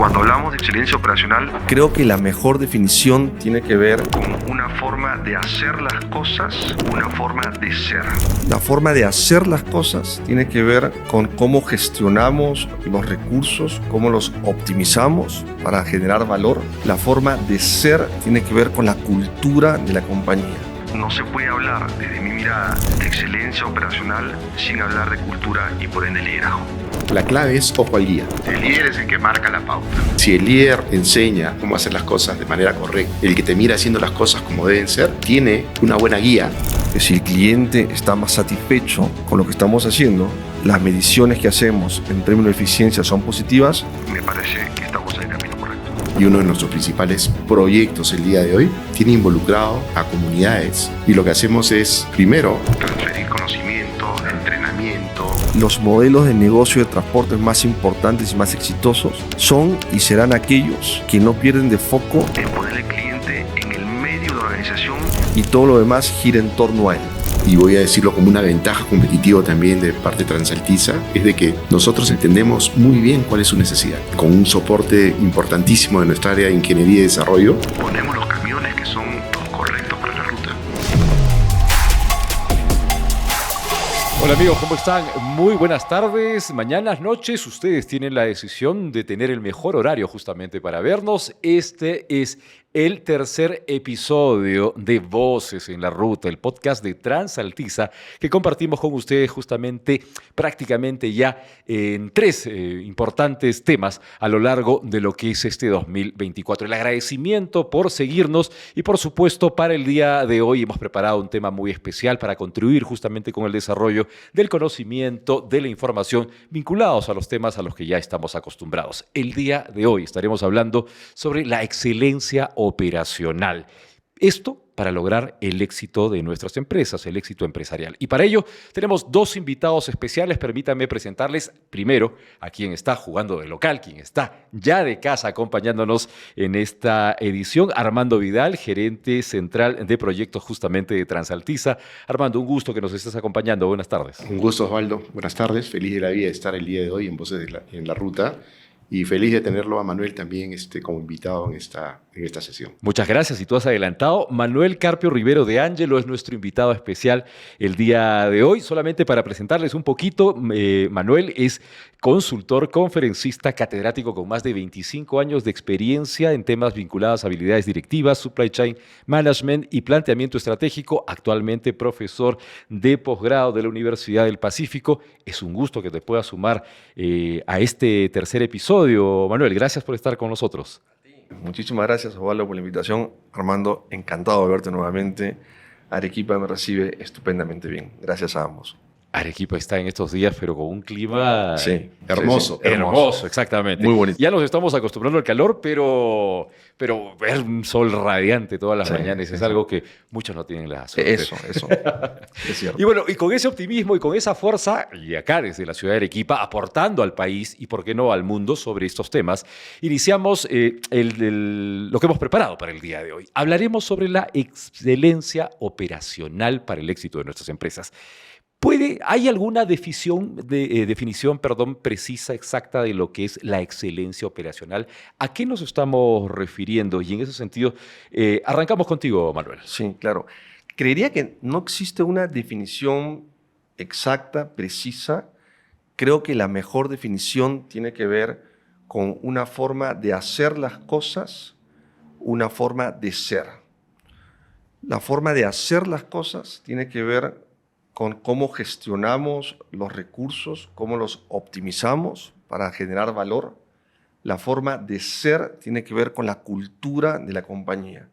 Cuando hablamos de excelencia operacional, creo que la mejor definición tiene que ver con una forma de hacer las cosas, una forma de ser. La forma de hacer las cosas tiene que ver con cómo gestionamos los recursos, cómo los optimizamos para generar valor. La forma de ser tiene que ver con la cultura de la compañía. No se puede hablar, desde mi mirada, de excelencia operacional sin hablar de cultura y por ende liderazgo. La clave es ojo al guía. El líder es el que marca la pauta. Si el líder enseña cómo hacer las cosas de manera correcta, el que te mira haciendo las cosas como deben ser, tiene una buena guía. Si el cliente está más satisfecho con lo que estamos haciendo, las mediciones que hacemos en términos de eficiencia son positivas, me parece que estamos en el camino correcto. Y uno de nuestros principales proyectos el día de hoy tiene involucrado a comunidades. Y lo que hacemos es, primero, transferir conocimiento, entrenamiento. Los modelos de negocio de transportes más importantes y más exitosos son y serán aquellos que no pierden de foco el poner al cliente en el medio de la organización y todo lo demás gira en torno a él. Y voy a decirlo como una ventaja competitiva también de parte Transaltisa, es de que nosotros entendemos muy bien cuál es su necesidad. Con un soporte importantísimo de nuestra área de ingeniería y desarrollo, ponemos los camiones que son los correctos para la ruta. Hola amigos, ¿cómo están? Muy buenas tardes, mañanas, noches. Ustedes tienen la decisión de tener el mejor horario justamente para vernos. Este es el tercer episodio de Voces en la Ruta, el podcast de Transaltisa que compartimos con ustedes justamente prácticamente ya en tres importantes temas a lo largo de lo que es este 2024. El agradecimiento por seguirnos y por supuesto para el día de hoy hemos preparado un tema muy especial para contribuir justamente con el desarrollo del conocimiento, de la información vinculados a los temas a los que ya estamos acostumbrados. El día de hoy estaremos hablando sobre la excelencia operacional. Esto para lograr el éxito de nuestras empresas, el éxito empresarial. Y para ello tenemos dos invitados especiales. Permítanme presentarles primero a quien está jugando de local, quien está ya de casa acompañándonos en esta edición, Armando Vidal, gerente central de proyectos justamente de Transaltisa. Armando, un gusto que nos estés acompañando. Buenas tardes. Un gusto, Osvaldo. Buenas tardes. Feliz de la vida de estar el día de hoy en Voces en la Ruta. Y feliz de tenerlo a Manuel también como invitado en esta sesión. Muchas gracias. Y tú has adelantado. Manuel Carpio Rivero de Ángelo es nuestro invitado especial el día de hoy. Solamente para presentarles un poquito, Manuel es consultor, conferencista, catedrático con más de 25 años de experiencia en temas vinculados a habilidades directivas, supply chain management y planteamiento estratégico. Actualmente profesor de posgrado de la Universidad del Pacífico. Es un gusto que te puedas sumar a este tercer episodio. Manuel, gracias por estar con nosotros. Muchísimas gracias, Osvaldo, por la invitación. Armando, encantado de verte nuevamente. Arequipa me recibe estupendamente bien. Gracias a ambos. Arequipa está en estos días, pero con un clima hermoso. Sí. Hermoso, exactamente. Muy bonito. Ya nos estamos acostumbrando al calor, pero ver un sol radiante todas las mañanas es algo que muchos no tienen la suerte. Eso. Es cierto. Y bueno, y con ese optimismo y con esa fuerza, y acá desde la ciudad de Arequipa, aportando al país y, por qué no, al mundo sobre estos temas, iniciamos lo que hemos preparado para el día de hoy. Hablaremos sobre la excelencia operacional para el éxito de nuestras empresas. ¿Hay alguna definición precisa, exacta de lo que es la excelencia operacional? ¿A qué nos estamos refiriendo? Y en ese sentido, arrancamos contigo, Manuel. Sí, claro. Creería que no existe una definición exacta, precisa. Creo que la mejor definición tiene que ver con una forma de hacer las cosas, una forma de ser. La forma de hacer las cosas tiene que ver con cómo gestionamos los recursos, cómo los optimizamos para generar valor. La forma de ser tiene que ver con la cultura de la compañía.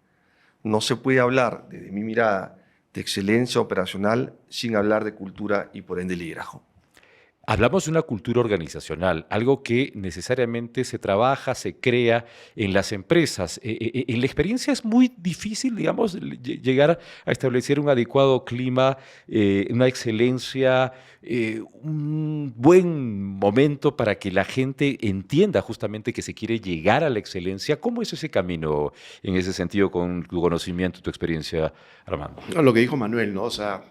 No se puede hablar, desde mi mirada, de excelencia operacional sin hablar de cultura y por ende liderazgo. Hablamos de una cultura organizacional, algo que necesariamente se trabaja, se crea en las empresas. En la experiencia es muy difícil, digamos, llegar a establecer un adecuado clima, una excelencia, un buen momento para que la gente entienda justamente que se quiere llegar a la excelencia. ¿Cómo es ese camino en ese sentido con tu conocimiento, tu experiencia, Armando? Lo que dijo Manuel, ¿no? O sea,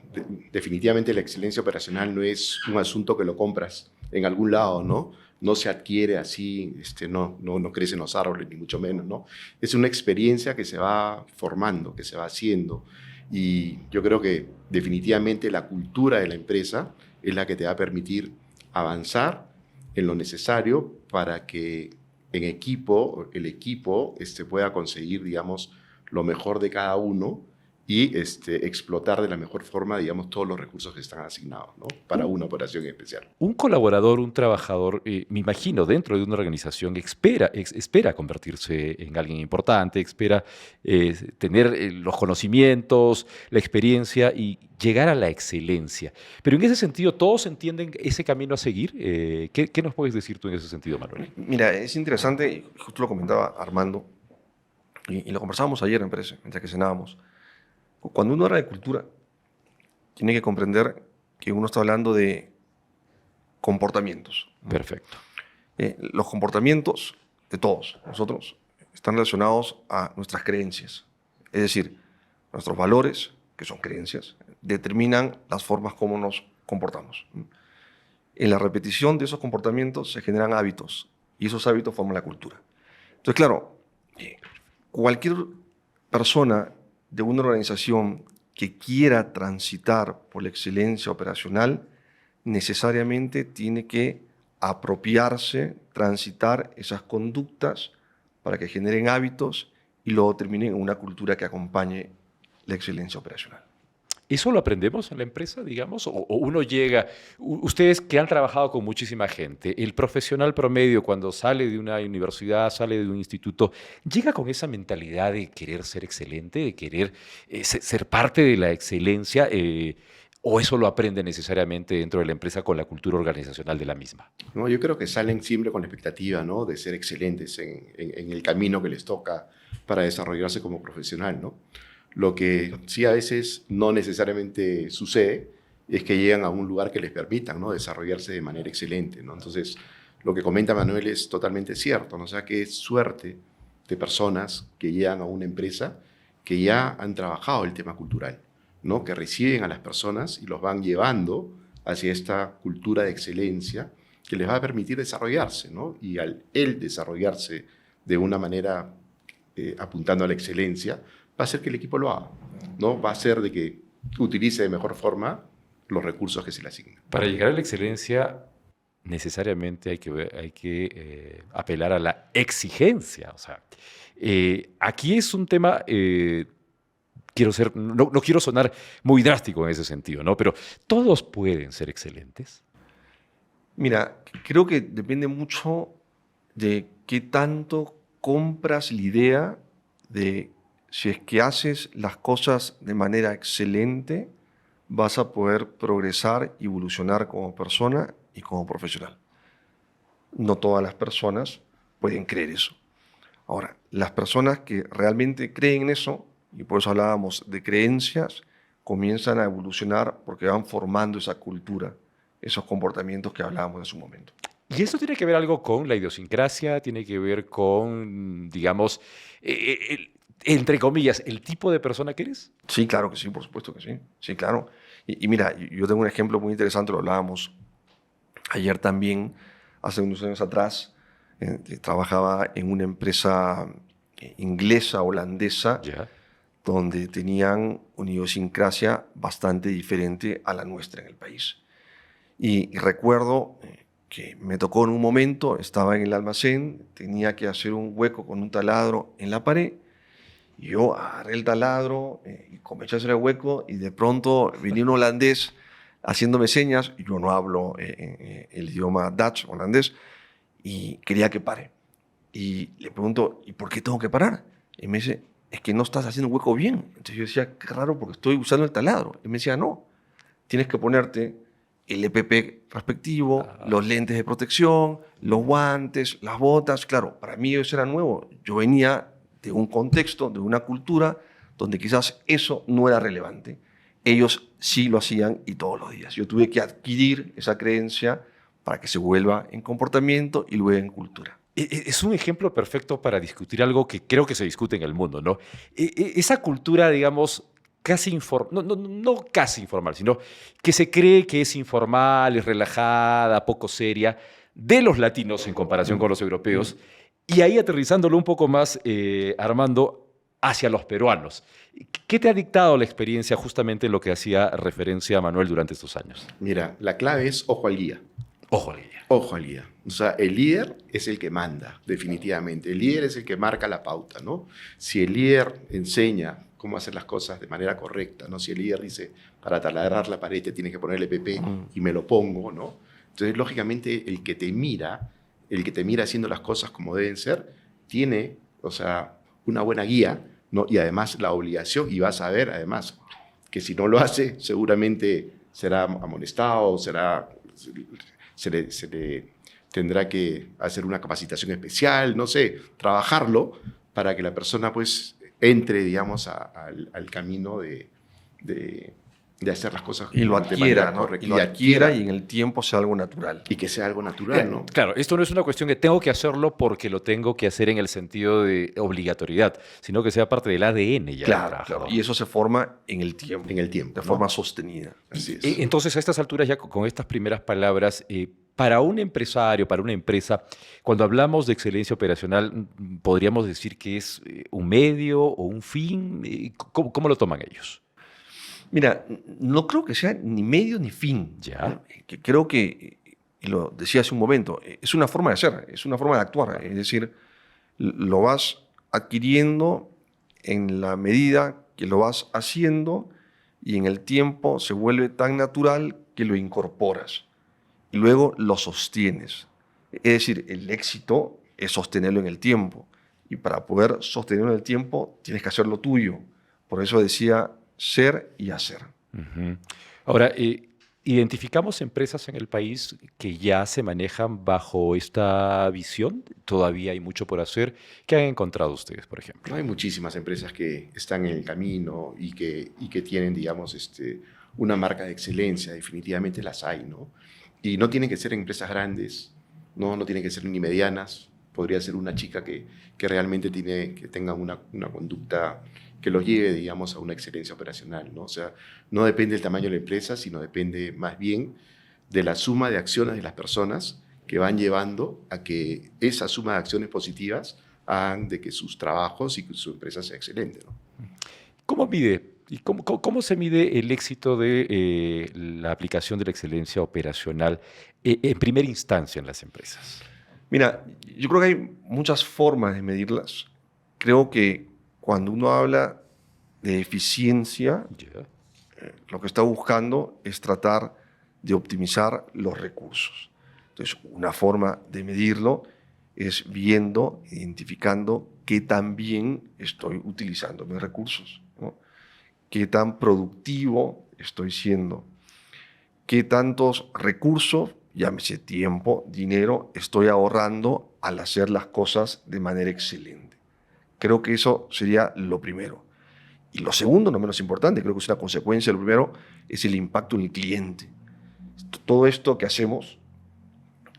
definitivamente la excelencia operacional no es un asunto que lo compras en algún lado, ¿no? no se adquiere así, no crecen los árboles, ni mucho menos, ¿no? Es una experiencia que se va formando, que se va haciendo. Y yo creo que definitivamente la cultura de la empresa es la que te va a permitir avanzar en lo necesario para que el equipo pueda conseguir, digamos, lo mejor de cada uno y explotar de la mejor forma, digamos, todos los recursos que están asignados, ¿no? Para una operación especial. Un colaborador, un trabajador, me imagino, dentro de una organización, espera convertirse en alguien importante, espera tener los conocimientos, la experiencia y llegar a la excelencia. Pero en ese sentido, ¿todos entienden ese camino a seguir? ¿Qué nos puedes decir tú en ese sentido, Manuel? Mira, es interesante, y justo lo comentaba Armando, y lo conversábamos ayer en Prese, mientras que cenábamos. Cuando uno habla de cultura, tiene que comprender que uno está hablando de comportamientos. Perfecto. Los comportamientos de todos nosotros están relacionados a nuestras creencias. Es decir, nuestros valores, que son creencias, determinan las formas como nos comportamos. En la repetición de esos comportamientos se generan hábitos, y esos hábitos forman la cultura. Entonces, claro, cualquier persona de una organización que quiera transitar por la excelencia operacional, necesariamente tiene que apropiarse, transitar esas conductas para que generen hábitos y luego terminen en una cultura que acompañe la excelencia operacional. ¿Eso lo aprendemos en la empresa, digamos? ¿O uno llega, ustedes que han trabajado con muchísima gente, el profesional promedio cuando sale de una universidad, sale de un instituto, llega con esa mentalidad de querer ser excelente, de querer ser parte de la excelencia, o eso lo aprende necesariamente dentro de la empresa con la cultura organizacional de la misma? No, yo creo que salen siempre con la expectativa, ¿no?, de ser excelentes en el camino que les toca para desarrollarse como profesional, ¿no? Lo que sí a veces no necesariamente sucede es que llegan a un lugar que les permitan, ¿no?, desarrollarse de manera excelente, ¿no? Entonces, lo que comenta Manuel es totalmente cierto, ¿no? O sea, que es suerte de personas que llegan a una empresa que ya han trabajado el tema cultural, ¿no?, que reciben a las personas y los van llevando hacia esta cultura de excelencia que les va a permitir desarrollarse, ¿no? Y al él desarrollarse de una manera apuntando a la excelencia, va a hacer que el equipo lo haga, ¿no? Va a hacer de que utilice de mejor forma los recursos que se le asignan. Para llegar a la excelencia, necesariamente hay que apelar a la exigencia. O sea, aquí es un tema, no quiero sonar muy drástico en ese sentido, ¿no? Pero ¿todos pueden ser excelentes? Mira, creo que depende mucho de qué tanto compras la idea de si es que haces las cosas de manera excelente, vas a poder progresar y evolucionar como persona y como profesional. No todas las personas pueden creer eso. Ahora, las personas que realmente creen en eso, y por eso hablábamos de creencias, comienzan a evolucionar porque van formando esa cultura, esos comportamientos que hablábamos en su momento. Y eso tiene que ver algo con la idiosincrasia, tiene que ver con, digamos, entre comillas, el tipo de persona que eres. Sí, claro que sí, por supuesto que sí. Sí, claro. Y mira, yo tengo un ejemplo muy interesante, lo hablábamos ayer también, hace unos años atrás, trabajaba en una empresa inglesa, holandesa, Ya. donde tenían una idiosincrasia bastante diferente a la nuestra en el país. Y recuerdo que me tocó en un momento, estaba en el almacén, tenía que hacer un hueco con un taladro en la pared, y yo agarré el taladro y comencé a hacer el hueco, y de pronto venía un holandés haciéndome señas, y yo no hablo el idioma Dutch, holandés, y quería que pare. Y le pregunto, ¿y por qué tengo que parar? Y me dice, es que no estás haciendo el hueco bien. Entonces yo decía, qué raro, porque estoy usando el taladro. Y me decía, no, tienes que ponerte el EPP respectivo, los lentes de protección, los guantes, las botas. Claro, para mí eso era nuevo. Yo venía de un contexto, de una cultura, donde quizás eso no era relevante. Ellos sí lo hacían y todos los días. Yo tuve que adquirir esa creencia para que se vuelva en comportamiento y luego en cultura. Es un ejemplo perfecto para discutir algo que creo que se discute en el mundo, ¿no? Esa cultura, digamos, casi no casi informal, sino que se cree que es informal, es relajada, poco seria, de los latinos en comparación con los europeos, y ahí aterrizándolo un poco más, Armando, hacia los peruanos. ¿Qué te ha dictado la experiencia justamente en lo que hacía referencia a Manuel durante estos años? Mira, la clave es ojo al guía. Ojo al guía. Ojo al guía. O sea, el líder es el que manda, definitivamente. El líder es el que marca la pauta, ¿no? Si el líder enseña cómo hacer las cosas de manera correcta, ¿no? Si el líder dice, para taladrar la pared te tienes que ponerle PP y me lo pongo, ¿no? Entonces, lógicamente, el que te mira haciendo las cosas como deben ser, tiene, o sea, una buena guía, ¿no? Y además la obligación, y vas a ver, además, que si no lo hace, seguramente será amonestado, se le tendrá que hacer una capacitación especial, no sé, trabajarlo para que la persona pues entre, digamos, al camino de hacer las cosas Y lo de manera adquiera, ¿no? correcta. Y lo adquiera y en el tiempo sea algo natural. Y que sea algo natural, ¿no? Claro, esto no es una cuestión que tengo que hacerlo porque lo tengo que hacer en el sentido de obligatoriedad, sino que sea parte del ADN ya. Claro, claro. Y eso se forma en el tiempo. En el tiempo, De ¿no? forma sostenida. Así es. Entonces, a estas alturas, ya con estas primeras palabras, para un empresario, para una empresa, cuando hablamos de excelencia operacional, ¿podríamos decir que es un medio o un fin? ¿Cómo lo toman ellos? Mira, no creo que sea ni medio ni fin. Ya. Que creo que, y lo decía hace un momento, es una forma de hacer, es una forma de actuar. Es decir, lo vas adquiriendo en la medida que lo vas haciendo y en el tiempo se vuelve tan natural que lo incorporas y luego lo sostienes. Es decir, el éxito es sostenerlo en el tiempo y para poder sostenerlo en el tiempo tienes que hacer lo tuyo. Por eso decía ser y hacer. Uh-huh. Ahora, ¿identificamos empresas en el país que ya se manejan bajo esta visión? Todavía hay mucho por hacer. ¿Qué han encontrado ustedes, por ejemplo? Hay muchísimas empresas que están en el camino y que tienen, digamos, una marca de excelencia. Definitivamente las hay, ¿no? Y no tienen que ser empresas grandes, no tienen que ser ni medianas. Podría ser una chica que realmente que tenga una conducta que los lleve, digamos, a una excelencia operacional, ¿no? O sea, no depende del tamaño de la empresa, sino depende más bien de la suma de acciones de las personas que van llevando a que esa suma de acciones positivas hagan de que sus trabajos y su empresa sea excelente, ¿no? ¿Cómo mide y cómo se mide el éxito de la aplicación de la excelencia operacional en primera instancia en las empresas? Mira, yo creo que hay muchas formas de medirlas. Creo que cuando uno habla de eficiencia, Yeah. lo que está buscando es tratar de optimizar los recursos. Entonces, una forma de medirlo es viendo, identificando qué tan bien estoy utilizando mis recursos, ¿no? Qué tan productivo estoy siendo, qué tantos recursos, llámese tiempo, dinero, estoy ahorrando al hacer las cosas de manera excelente. Creo que eso sería lo primero. Y lo segundo, no menos importante, creo que es una consecuencia de lo primero, es el impacto en el cliente. Todo esto que hacemos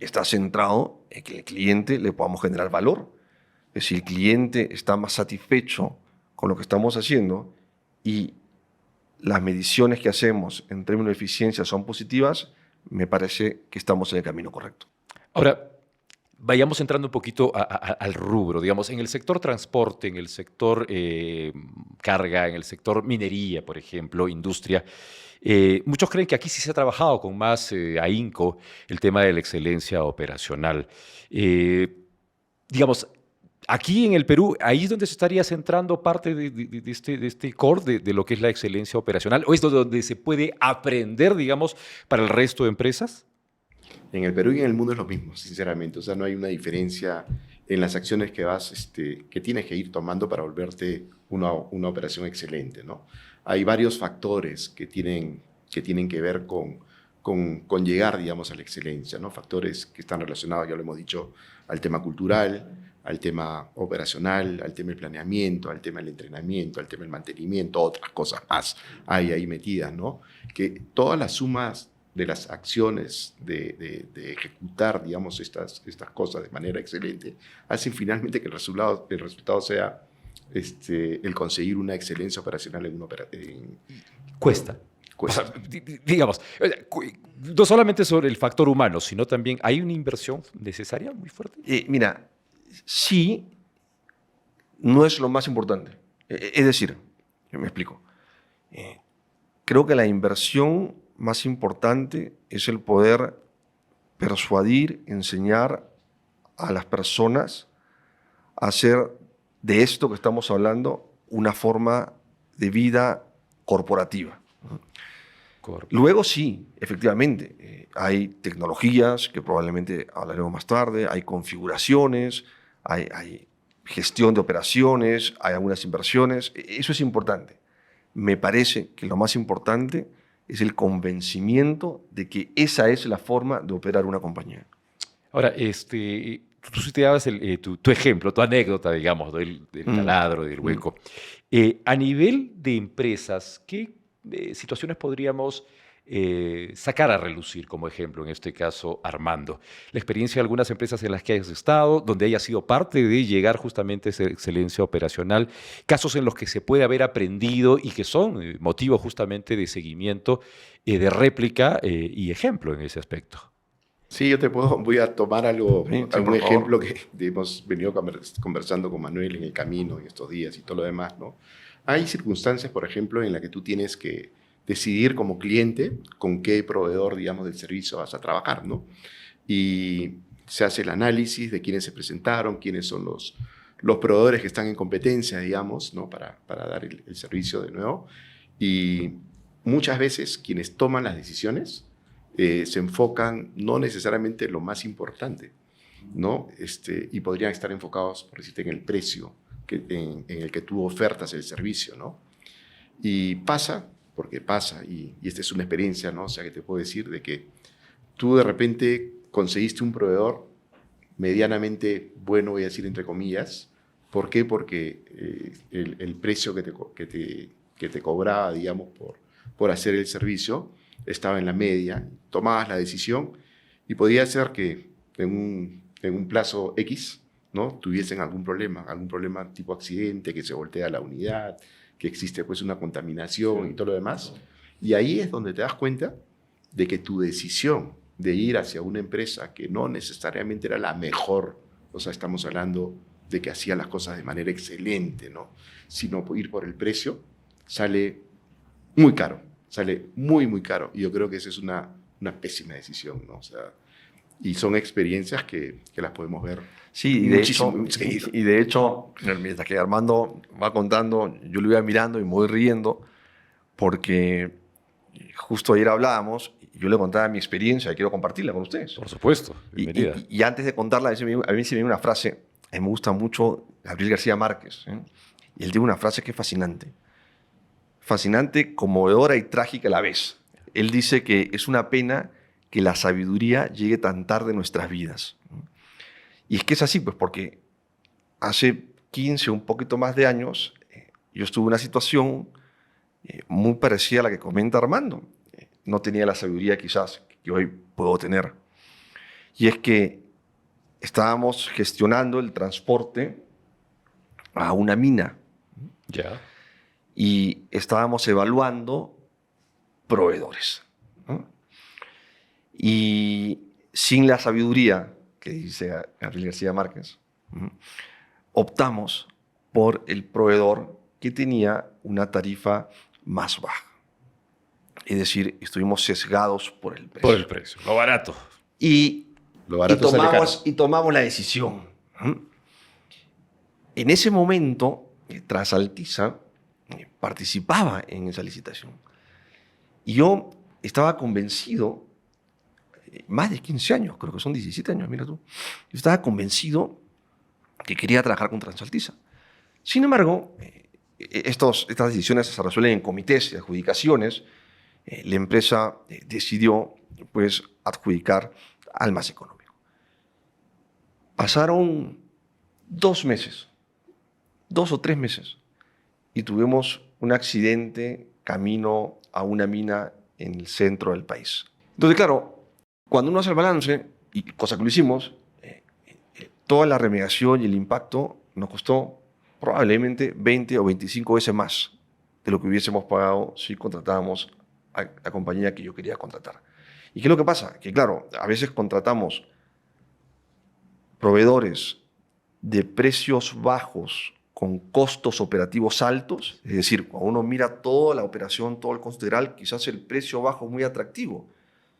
está centrado en que el cliente le podamos generar valor. Si el cliente está más satisfecho con lo que estamos haciendo y las mediciones que hacemos en términos de eficiencia son positivas, me parece que estamos en el camino correcto. Ahora, vayamos entrando un poquito al rubro, digamos, en el sector transporte, en el sector carga, en el sector minería, por ejemplo, industria. Muchos creen que aquí sí se ha trabajado con más ahínco el tema de la excelencia operacional. Digamos, aquí en el Perú, ahí es donde se estaría centrando parte de este core de lo que es la excelencia operacional, o es donde se puede aprender, digamos, para el resto de empresas. En el Perú y en el mundo es lo mismo, sinceramente. O sea, no hay una diferencia en las acciones que tienes que ir tomando para volverte una operación excelente, ¿no? Hay varios factores que tienen que ver con llegar, digamos, a la excelencia, ¿no? Factores que están relacionados, ya lo hemos dicho, al tema cultural, al tema operacional, al tema del planeamiento, al tema del entrenamiento, al tema del mantenimiento, otras cosas más hay ahí metidas, ¿no? Que todas las sumas de las acciones de ejecutar, digamos, estas cosas de manera excelente, hacen finalmente que el resultado sea el conseguir una excelencia operacional Cuesta. O sea, digamos, no solamente sobre el factor humano, sino también hay una inversión necesaria muy fuerte. Mira, sí, no es lo más importante. Es decir, me explico. Creo que la inversión más importante es el poder persuadir, enseñar a las personas a hacer de esto que estamos hablando una forma de vida corporativa. Luego sí, efectivamente, hay tecnologías que probablemente hablaremos más tarde, hay configuraciones, hay gestión de operaciones, hay algunas inversiones, eso es importante. Me parece que lo más importante es el convencimiento de que esa es la forma de operar una compañía. Ahora, tú citabas tu ejemplo, tu anécdota, digamos, del taladro, del hueco. A nivel de empresas, ¿qué situaciones podríamos sacar a relucir como ejemplo, en este caso Armando? La experiencia de algunas empresas en las que hayas estado, donde hayas sido parte de llegar justamente a esa excelencia operacional, casos en los que se puede haber aprendido y que son motivo justamente de seguimiento, de réplica y ejemplo en ese aspecto. Sí, voy a tomar algún ejemplo favor. que hemos venido conversando con Manuel en el camino en estos días y todo lo demás, ¿no? Hay circunstancias, por ejemplo, en las que tú tienes que decidir como cliente con qué proveedor, digamos, del servicio vas a trabajar, ¿no? Y se hace el análisis de quiénes se presentaron, quiénes son los proveedores que están en competencia, digamos, ¿no? Para dar el servicio de nuevo. Y muchas veces quienes toman las decisiones se enfocan no necesariamente en lo más importante, ¿no? Y podrían estar enfocados, por decirte, en el precio en el que tú ofertas el servicio, ¿no? Y pasa, porque pasa, y esta es una experiencia, ¿no? O sea, que te puedo decir de que tú de repente conseguiste un proveedor medianamente bueno, voy a decir entre comillas. ¿Por qué? Porque el precio que te cobraba, digamos, por hacer el servicio estaba en la media, tomabas la decisión y podía ser que en un plazo X, ¿no? Tuviesen algún problema tipo accidente, que se voltea la unidad, que existe pues una contaminación y todo lo demás. Y ahí es donde te das cuenta de que tu decisión de ir hacia una empresa que no necesariamente era la mejor, o sea, estamos hablando de que hacía las cosas de manera excelente, ¿no? Sino ir por el precio, sale muy caro. Sale muy, muy caro. Y yo creo que esa es una pésima decisión, ¿no? O sea, y son experiencias que las podemos ver. Sí, y de hecho, mientras que Armando va contando, yo lo iba mirando y me voy riendo, porque justo ayer hablábamos, yo le contaba mi experiencia y quiero compartirla con ustedes. Por supuesto, bienvenida. Y antes de contarla, a mí se me viene una frase, a mí me gusta mucho Gabriel García Márquez, ¿eh? Y él tiene una frase que es fascinante. Fascinante, conmovedora y trágica a la vez. Él dice que es una pena que la sabiduría llegue tan tarde en nuestras vidas. Y es que es así, pues, porque hace 15 o un poquito más de años, yo estuve en una situación muy parecida a la que comenta Armando. No tenía la sabiduría quizás que hoy puedo tener. Y es que estábamos gestionando el transporte a una mina. Ya. Y estábamos evaluando proveedores, ¿no? Y sin la sabiduría que dice Gabriel García Márquez, optamos por el proveedor que tenía una tarifa más baja. Es decir, estuvimos sesgados por el precio. Por el precio, lo barato. Y tomamos la decisión. En ese momento, Transaltisa participaba en esa licitación. Y yo estaba convencido, más de 15 años, creo que son 17 años, mira tú, yo estaba convencido que quería trabajar con Transaltisa. Sin embargo, estas decisiones se resuelven en comités de adjudicaciones. La empresa decidió pues, adjudicar al más económico. Pasaron 2 meses, 2 o 3 meses, y tuvimos un accidente camino a una mina en el centro del país. Entonces, claro, cuando uno hace el balance, y cosa que lo hicimos, toda la remediación y el impacto nos costó probablemente 20 o 25 veces más de lo que hubiésemos pagado si contratábamos a la compañía que yo quería contratar. ¿Y qué es lo que pasa? Que claro, a veces contratamos proveedores de precios bajos con costos operativos altos, es decir, cuando uno mira toda la operación, todo el costo integral, quizás el precio bajo es muy atractivo.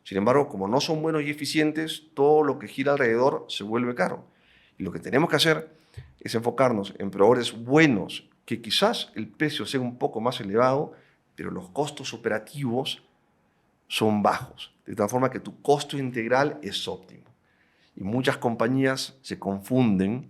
Sin embargo, como no son buenos y eficientes, todo lo que gira alrededor se vuelve caro. Y lo que tenemos que hacer es enfocarnos en proveedores buenos, que quizás el precio sea un poco más elevado, pero los costos operativos son bajos, de tal forma que tu costo integral es óptimo. Y muchas compañías se confunden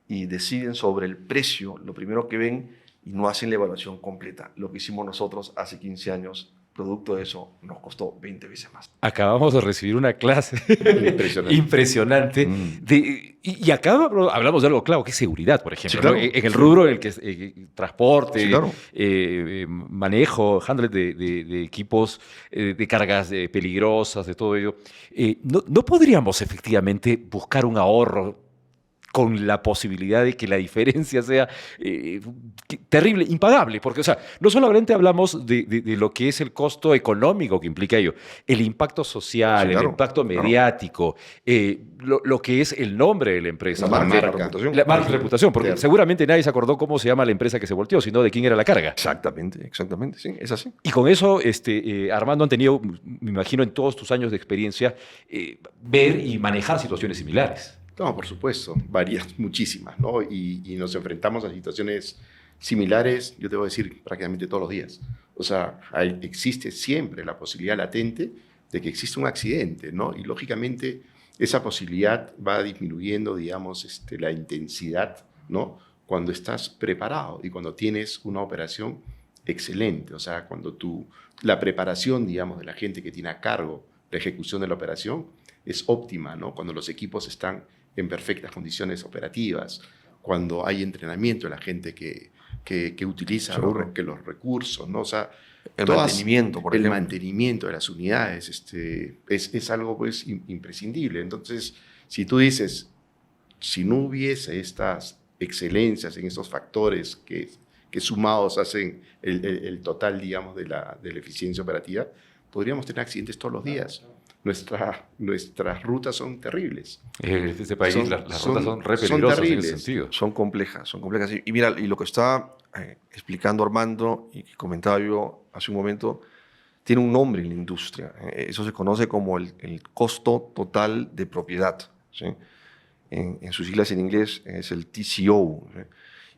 y deciden sobre el precio, lo primero que ven, y no hacen la evaluación completa. Lo que hicimos nosotros hace 15 años, producto de eso, nos costó 20 veces más. Acabamos de recibir una clase Impresionante. impresionante. Y acá hablamos de algo claro, que es seguridad, por ejemplo. Sí, claro. ¿No? En el rubro en el que transporte, Sí, claro. manejo, handle de equipos, de cargas peligrosas, de todo ello, no podríamos efectivamente buscar un ahorro con la posibilidad de que la diferencia sea terrible, impagable, porque, o sea, no solamente hablamos de lo que es el costo económico que implica ello, el impacto social, Sí, claro, el impacto claro. mediático, lo que es el nombre de la empresa. La porque- marca. reputación. La marca y reputación, porque Claro. seguramente nadie se acordó cómo se llama la empresa que se volteó, sino de quién era la carga. Exactamente, exactamente, sí, es así. Y con eso, Armando, han tenido, me imagino, en todos tus años de experiencia, ver y manejar situaciones similares. No, por supuesto, varias, muchísimas, ¿no? Y nos enfrentamos a situaciones similares, yo te voy a decir, prácticamente todos los días. O sea, existe siempre la posibilidad latente de que exista un accidente, ¿no? Y lógicamente esa posibilidad va disminuyendo, digamos, la intensidad, ¿no? Cuando estás preparado y cuando tienes una operación excelente. O sea, cuando la preparación, digamos, de la gente que tiene a cargo la ejecución de la operación es óptima, ¿no? Cuando los equipos están en perfectas condiciones operativas, cuando hay entrenamiento de la gente que utiliza Seguro. los recursos, ¿no? O sea, El mantenimiento, por el ejemplo. mantenimiento de las unidades es algo pues imprescindible. Entonces, si tú dices, si no hubiese estas excelencias en estos factores que sumados hacen el total, digamos, de la eficiencia operativa, podríamos tener accidentes todos los días. Nuestras rutas son terribles. Este país, Son- las son- rutas son re son peligrosas en ese terribles. sentido. Son complejas, son complejas. Y mira, y lo que estaba explicando Armando y que comentaba yo hace un momento, tiene un nombre en la industria. Eso se conoce como el costo total de propiedad, ¿sí? En sus siglas en inglés es el TCO, ¿sí?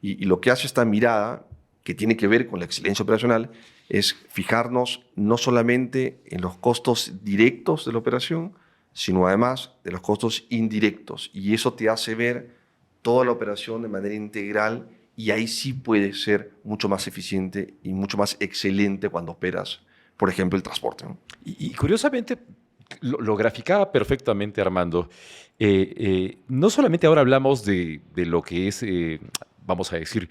Y lo que hace esta mirada, que tiene que ver con la excelencia operacional, es fijarnos no solamente en los costos directos de la operación, sino además de los costos indirectos. Y eso te hace ver toda la operación de manera integral y ahí sí puede ser mucho más eficiente y mucho más excelente cuando operas, por ejemplo, el transporte, ¿no? Y curiosamente, lo graficaba perfectamente Armando. No solamente ahora hablamos de lo que es, vamos a decir,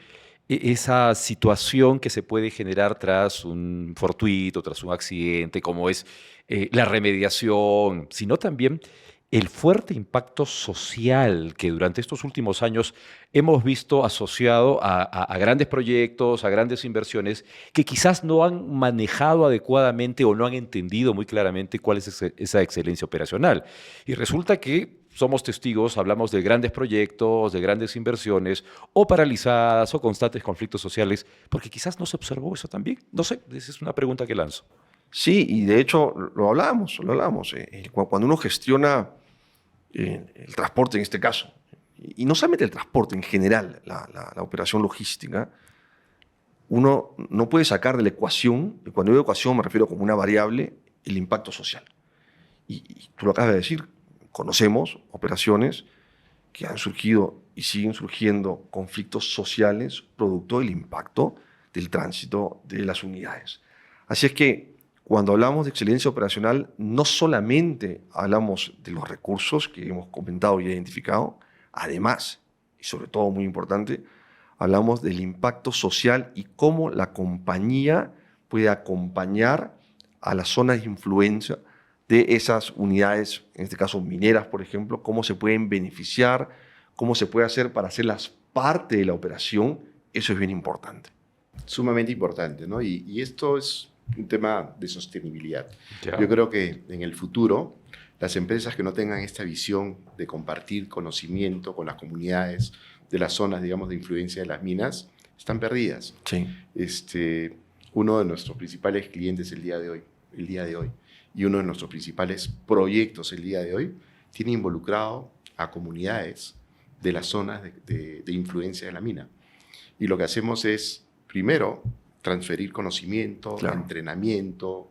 esa situación que se puede generar tras un fortuito, tras un accidente, como es la remediación, sino también el fuerte impacto social que durante estos últimos años hemos visto asociado a grandes proyectos, a grandes inversiones, que quizás no han manejado adecuadamente o no han entendido muy claramente cuál es esa excelencia operacional. Y resulta que somos testigos, hablamos de grandes proyectos, de grandes inversiones, o paralizadas, o constantes conflictos sociales, porque quizás no se observó eso también. No sé, esa es una pregunta que lanzo. Sí, y de hecho lo hablábamos. Cuando uno gestiona el transporte en este caso, y no solamente el transporte en general, la operación logística, uno no puede sacar de la ecuación, y cuando digo ecuación me refiero como una variable, el impacto social. Y tú lo acabas de decir, conocemos operaciones que han surgido y siguen surgiendo conflictos sociales producto del impacto del tránsito de las unidades. Así es que cuando hablamos de excelencia operacional, no solamente hablamos de los recursos que hemos comentado y identificado, además, y sobre todo muy importante, hablamos del impacto social y cómo la compañía puede acompañar a las zonas de influencia de esas unidades, en este caso mineras, por ejemplo, cómo se pueden beneficiar, cómo se puede hacer para hacerlas parte de la operación. Eso es bien importante. Sumamente importante, ¿no? Y esto es un tema de sostenibilidad. Ya. Yo creo que en el futuro las empresas que no tengan esta visión de compartir conocimiento con las comunidades de las zonas, digamos, de influencia de las minas, están perdidas. Sí. Uno de nuestros principales clientes el día de hoy, y uno de nuestros principales proyectos el día de hoy, tiene involucrado a comunidades de las zonas de influencia de la mina. Y lo que hacemos es, primero, transferir conocimiento, claro, entrenamiento,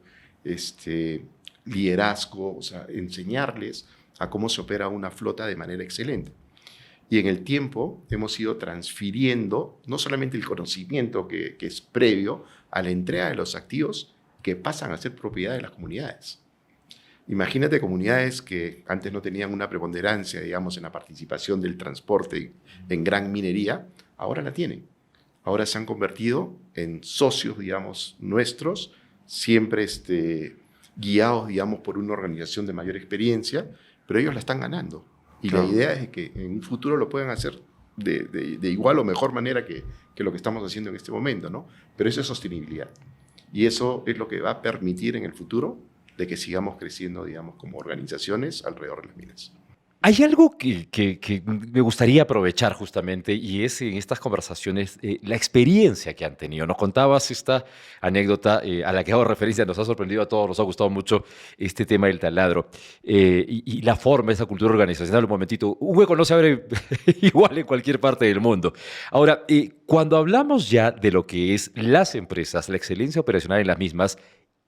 liderazgo, o sea, enseñarles a cómo se opera una flota de manera excelente. Y en el tiempo hemos ido transfiriendo no solamente el conocimiento que es previo a la entrega de los activos que pasan a ser propiedad de las comunidades. Imagínate comunidades que antes no tenían una preponderancia, digamos, en la participación del transporte en gran minería, ahora la tienen. Ahora se han convertido en socios, digamos, nuestros, siempre guiados, digamos, por una organización de mayor experiencia, pero ellos la están ganando. Y claro, la idea es que en un futuro lo puedan hacer de igual o mejor manera que lo que estamos haciendo en este momento, ¿no? Pero eso es sostenibilidad. Y eso es lo que va a permitir en el futuro de que sigamos creciendo, digamos, como organizaciones alrededor de las minas. Hay algo que me gustaría aprovechar justamente y es en estas conversaciones la experiencia que han tenido. Nos contabas esta anécdota a la que hago referencia, nos ha sorprendido a todos, nos ha gustado mucho este tema del taladro y la forma, esa cultura organizacional. Un momentito, un hueco no se abre igual en cualquier parte del mundo. Ahora, cuando hablamos ya de lo que es las empresas, la excelencia operacional en las mismas,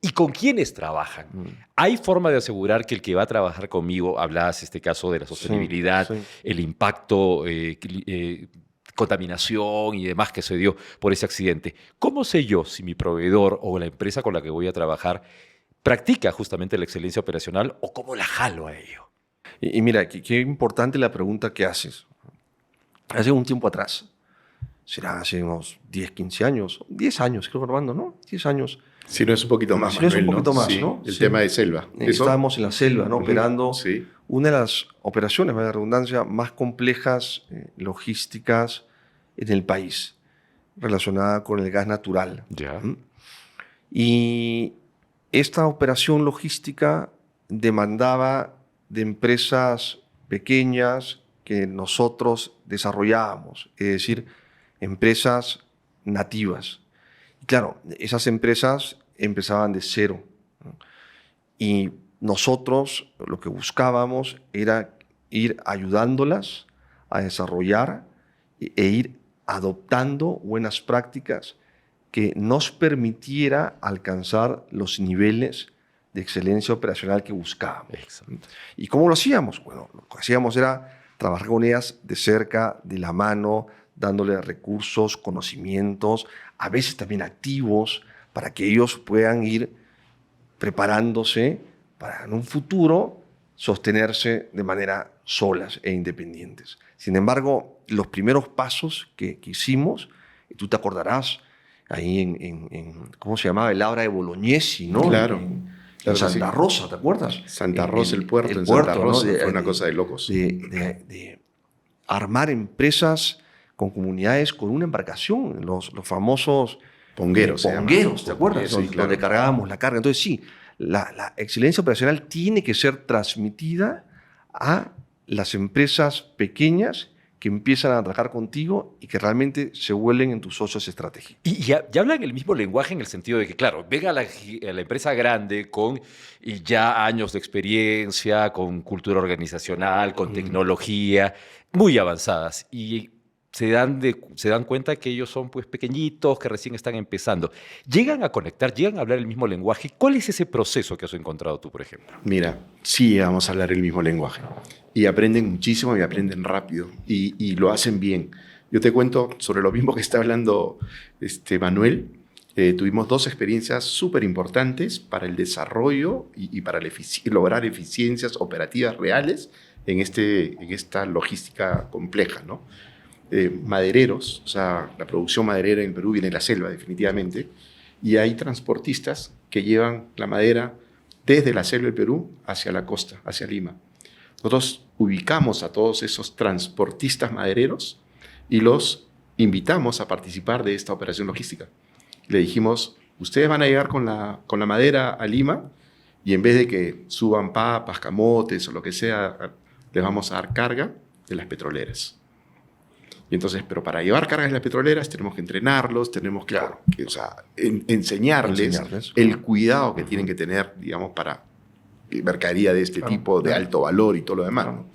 ¿y con quiénes trabajan? ¿Hay forma de asegurar que el que va a trabajar conmigo, hablabas este caso de la sostenibilidad, sí, sí, el impacto, contaminación y demás que se dio por ese accidente? ¿Cómo sé yo si mi proveedor o la empresa con la que voy a trabajar practica justamente la excelencia operacional o cómo la jalo a ello? Y mira, qué importante la pregunta que haces. Hace un tiempo atrás, será hace unos 10, 15 años, 10 años creo, Armando, ¿no? 10 años. Si no es un poquito más, si no es un poquito más, sí, ¿no? El sí, tema de selva. Estábamos en la selva, ¿no? Operando sí, una de las operaciones, de redundancia, más complejas, logísticas en el país, relacionada con el gas natural. Ya. Y esta operación logística demandaba de empresas pequeñas que nosotros desarrollábamos, es decir, empresas nativas. Y claro, esas empresas empezaban de cero, ¿no? Y nosotros lo que buscábamos era ir ayudándolas a desarrollar e ir adoptando buenas prácticas que nos permitiera alcanzar los niveles de excelencia operacional que buscábamos. Exacto. ¿Y cómo lo hacíamos? Bueno, lo que hacíamos era trabajar con ellas de cerca, de la mano, dándole recursos, conocimientos, a veces también activos, para que ellos puedan ir preparándose para en un futuro sostenerse de manera solas e independientes. Sin embargo, los primeros pasos que hicimos, y tú te acordarás, ahí en ¿cómo se llamaba? El Abra de Bolognesi, ¿no? Claro. En Santa Rosa, ¿te acuerdas? Santa Rosa, el puerto en Santa Rosa, ¿no? Fue una cosa de locos. De armar empresas con comunidades con una embarcación, los famosos pongueros, ¿te acuerdas? Sí, claro. Donde cargábamos la carga. Entonces sí, la excelencia operacional tiene que ser transmitida a las empresas pequeñas que empiezan a trabajar contigo y que realmente se vuelven en tus socios estratégicos. Y ya hablan el mismo lenguaje en el sentido de que, claro, ven a la empresa grande con ya años de experiencia, con cultura organizacional, con tecnología muy avanzadas y se dan cuenta que ellos son pues pequeñitos, que recién están empezando. ¿Llegan a conectar, llegan a hablar el mismo lenguaje? ¿Cuál es ese proceso que has encontrado tú, por ejemplo? Mira, sí vamos a hablar el mismo lenguaje. Y aprenden muchísimo y aprenden rápido. Y lo hacen bien. Yo te cuento sobre lo mismo que está hablando Manuel. Tuvimos 2 experiencias súper importantes para el desarrollo y para lograr eficiencias operativas reales en esta logística compleja, ¿no? Madereros, o sea, la producción maderera en Perú viene de la selva definitivamente, y hay transportistas que llevan la madera desde la selva del Perú hacia la costa, hacia Lima. Nosotros ubicamos a todos esos transportistas madereros y los invitamos a participar de esta operación logística. Le dijimos, ustedes van a llegar con la madera a Lima y en vez de que suban papas, camotes o lo que sea, les vamos a dar carga de las petroleras. Y entonces, pero para llevar cargas de las petroleras tenemos que entrenarlos, tenemos que, o sea, enseñarles el cuidado que tienen que tener, digamos, para mercadería de este tipo, de alto valor y todo lo demás, ¿no?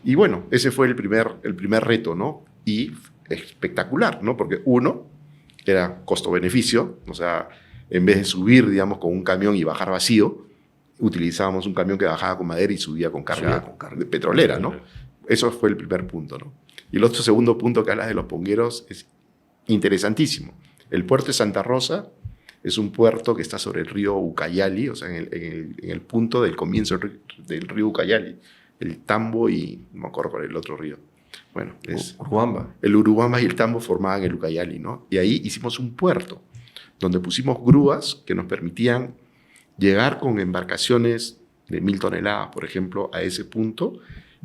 Y bueno, ese fue el primer reto, ¿no? Y espectacular, ¿no? Porque uno, era costo-beneficio, o sea, en vez de subir, digamos, con un camión y bajar vacío, utilizábamos un camión que bajaba con madera y subía con carga de petrolera, ¿no? Eso fue el primer punto, ¿no? Y el otro segundo punto que hablas de los pongueros es interesantísimo. El puerto de Santa Rosa es un puerto que está sobre el río Ucayali, o sea, en el punto del comienzo del río Ucayali, el Tambo y no me acuerdo por el otro río. Bueno, es Urubamba. El Urubamba y el Tambo formaban el Ucayali, ¿no? Y ahí hicimos un puerto donde pusimos grúas que nos permitían llegar con embarcaciones de 1000 toneladas, por ejemplo, a ese punto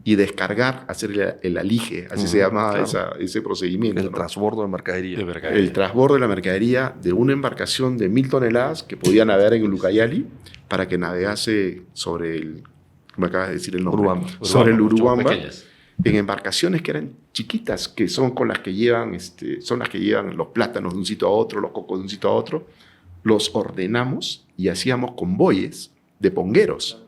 y descargar, hacer el alige, así se llamaba ese procedimiento. El transbordo de mercadería. El transbordo de la mercadería de una embarcación de 1000 toneladas que podía navegar en el Ucayali para que navegase sobre el, me acabas de decir el nombre, Urubamba. sobre el Urubamba, en embarcaciones que eran chiquitas, que son con las que llevan, son las que llevan los plátanos de un sitio a otro, los cocos de un sitio a otro. Los ordenamos y hacíamos convoyes de pongueros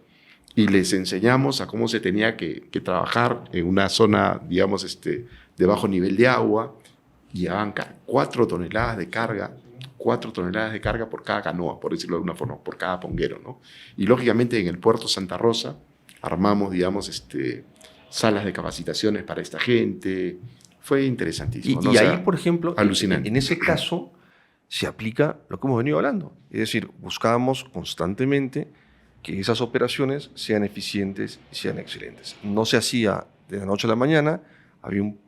y les enseñamos a cómo se tenía que trabajar en una zona, digamos, de bajo nivel de agua. Llevaban 4 toneladas de carga, 4 toneladas de carga por cada canoa, por decirlo de alguna forma, por cada ponguero, ¿no? Y lógicamente en el puerto Santa Rosa armamos, digamos, salas de capacitaciones para esta gente. Fue interesantísimo, ¿no? Y ahí, por ejemplo, alucinante. En ese caso se aplica lo que hemos venido hablando. Es decir, buscábamos constantemente que esas operaciones sean eficientes y sean excelentes. No se hacía de la noche a la mañana, había un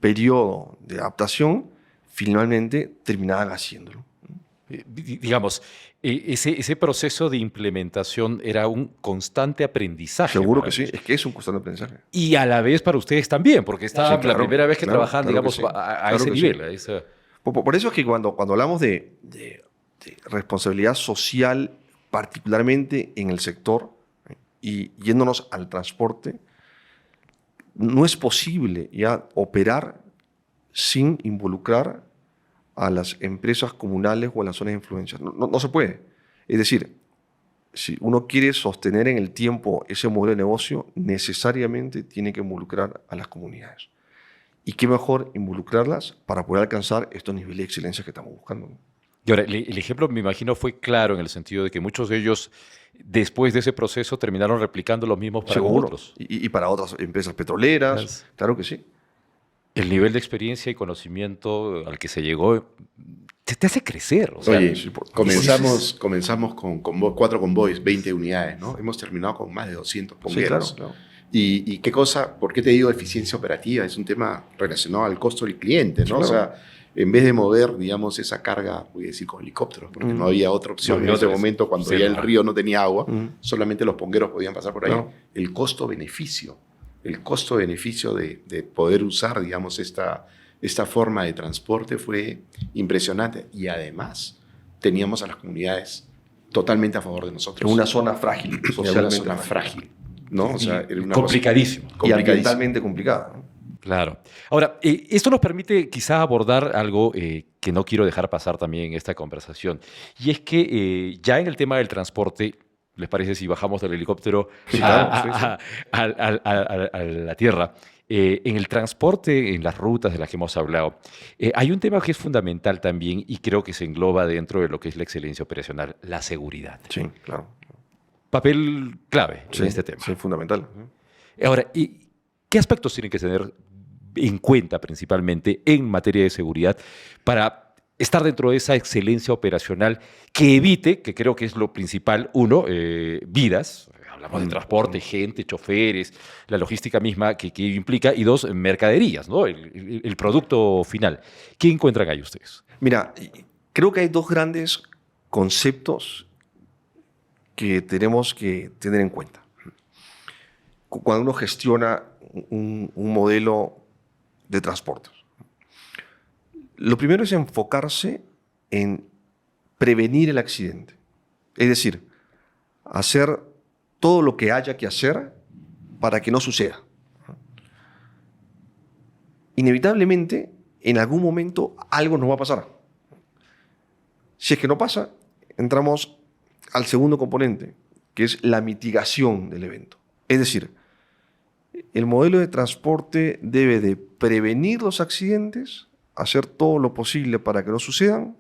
periodo de adaptación, finalmente terminaban haciéndolo. Digamos, ese proceso de implementación era un constante aprendizaje. Seguro que sí, es que es un constante aprendizaje. Y a la vez para ustedes también, porque estaba la primera vez que trabajaban, digamos, que sí. a ese nivel. Sí. Por eso es que cuando hablamos de responsabilidad social, particularmente en el sector, y yéndonos al transporte, no es posible ya operar sin involucrar a las empresas comunales o a las zonas de influencia. No se puede. Es decir, si uno quiere sostener en el tiempo ese modelo de negocio, necesariamente tiene que involucrar a las comunidades. Y qué mejor involucrarlas para poder alcanzar estos niveles de excelencia que estamos buscando, ¿no? Y ahora, el ejemplo, me imagino, fue claro en el sentido de que muchos de ellos, después de ese proceso, terminaron replicando los mismos para otros. Y para otras empresas petroleras, claro que sí. El nivel de experiencia y conocimiento al que se llegó te hace crecer. O sea, oye, comenzamos con 4 convoys, 20 unidades, ¿no? Hemos terminado con más de 200 pongueros. Sí, claro. ¿Y qué cosa? ¿Por qué te digo eficiencia operativa? Es un tema relacionado al costo del cliente, ¿no? Claro. O sea, en vez de mover, digamos, esa carga, voy a decir, con helicópteros, porque no había otra opción en ese momento, cuando ya el río no tenía agua, solamente los pongueros podían pasar por ahí. No. El costo-beneficio de poder usar, digamos, esta forma de transporte fue impresionante. Y además, teníamos a las comunidades totalmente a favor de nosotros. En una zona frágil, socialmente una zona frágil, ¿no? O sea, era una complicadísimo. Y ambientalmente complicada, ¿no? Claro. Ahora, esto nos permite quizá abordar algo que no quiero dejar pasar también en esta conversación. Y es que ya en el tema del transporte, ¿les parece si bajamos del helicóptero a la tierra? En el transporte, en las rutas de las que hemos hablado, hay un tema que es fundamental también y creo que se engloba dentro de lo que es la excelencia operacional, la seguridad. Sí, claro. Papel clave en este tema. Sí, fundamental. Ahora, ¿qué aspectos tienen que tener en cuenta principalmente en materia de seguridad para estar dentro de esa excelencia operacional que evite, que creo que es lo principal, uno, vidas, hablamos de transporte, gente, choferes, la logística misma que implica, y dos, mercaderías, ¿no? El producto final. ¿Qué encuentran ahí ustedes? Mira, creo que hay dos grandes conceptos que tenemos que tener en cuenta. Cuando uno gestiona un modelo de transportes. Lo primero es enfocarse en prevenir el accidente. Es decir, hacer todo lo que haya que hacer para que no suceda. Inevitablemente, en algún momento, algo nos va a pasar. Si es que no pasa, entramos al segundo componente, que es la mitigación del evento. Es decir, el modelo de transporte debe de prevenir los accidentes, hacer todo lo posible para que no sucedan,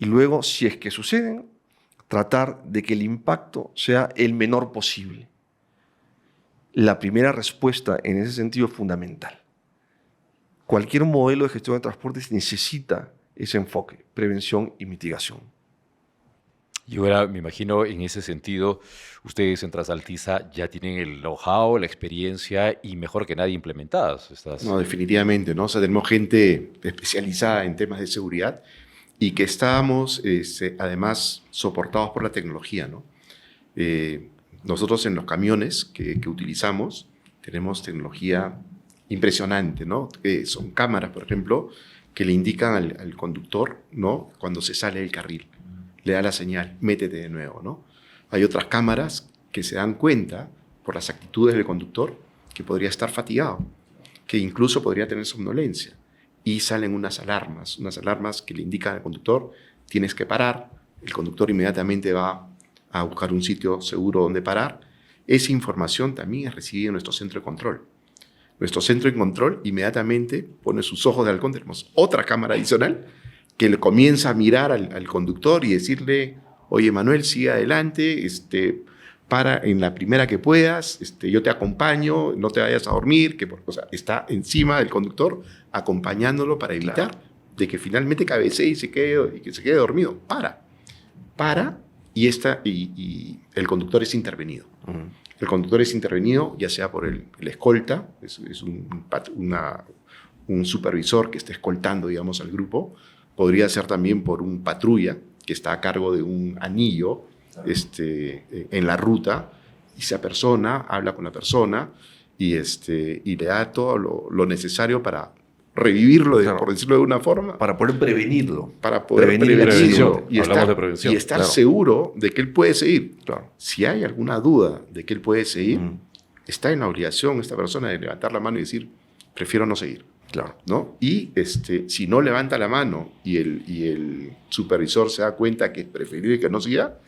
y luego, si es que suceden, tratar de que el impacto sea el menor posible. La primera respuesta en ese sentido es fundamental. Cualquier modelo de gestión de transportes necesita ese enfoque, prevención y mitigación. Y ahora me imagino en ese sentido, ustedes en Trasaltiza ya tienen el know-how, la experiencia y mejor que nadie implementadas estas. No, definitivamente, ¿no? O sea, tenemos gente especializada en temas de seguridad y que estamos, además, soportados por la tecnología, ¿no? Nosotros en los camiones que utilizamos tenemos tecnología impresionante, ¿no? Son cámaras, por ejemplo, que le indican al conductor, ¿no? Cuando se sale del carril. Le da la señal, métete de nuevo, ¿no? Hay otras cámaras que se dan cuenta, por las actitudes del conductor, que podría estar fatigado, que incluso podría tener somnolencia. Y salen unas alarmas que le indican al conductor, tienes que parar, el conductor inmediatamente va a buscar un sitio seguro donde parar. Esa información también es recibida en nuestro centro de control. Nuestro centro de control inmediatamente pone sus ojos de halcón, tenemos otra cámara adicional que le comienza a mirar al conductor y decirle, oye, Manuel, sigue adelante, para en la primera que puedas, yo te acompaño, no te vayas a dormir, o sea, está encima del conductor acompañándolo para evitar de que finalmente cabecee y que se quede dormido. Para y el conductor es intervenido. El conductor es intervenido ya sea por el escolta, es un supervisor que está escoltando, digamos, al grupo. Podría ser también por un patrulla que está a cargo de un anillo en la ruta, y esa persona habla con la persona y le da todo lo necesario para revivirlo, por decirlo de una forma. Para poder prevenirlo. Para poder prevenirlo. Y Hablamos de prevención. Y estar seguro de que él puede seguir. Claro. Si hay alguna duda de que él puede seguir, está en la obligación esta persona de levantar la mano y decir, prefiero no seguir. Claro. ¿No? Y si no levanta la mano y el supervisor se da cuenta que es preferible que no siga,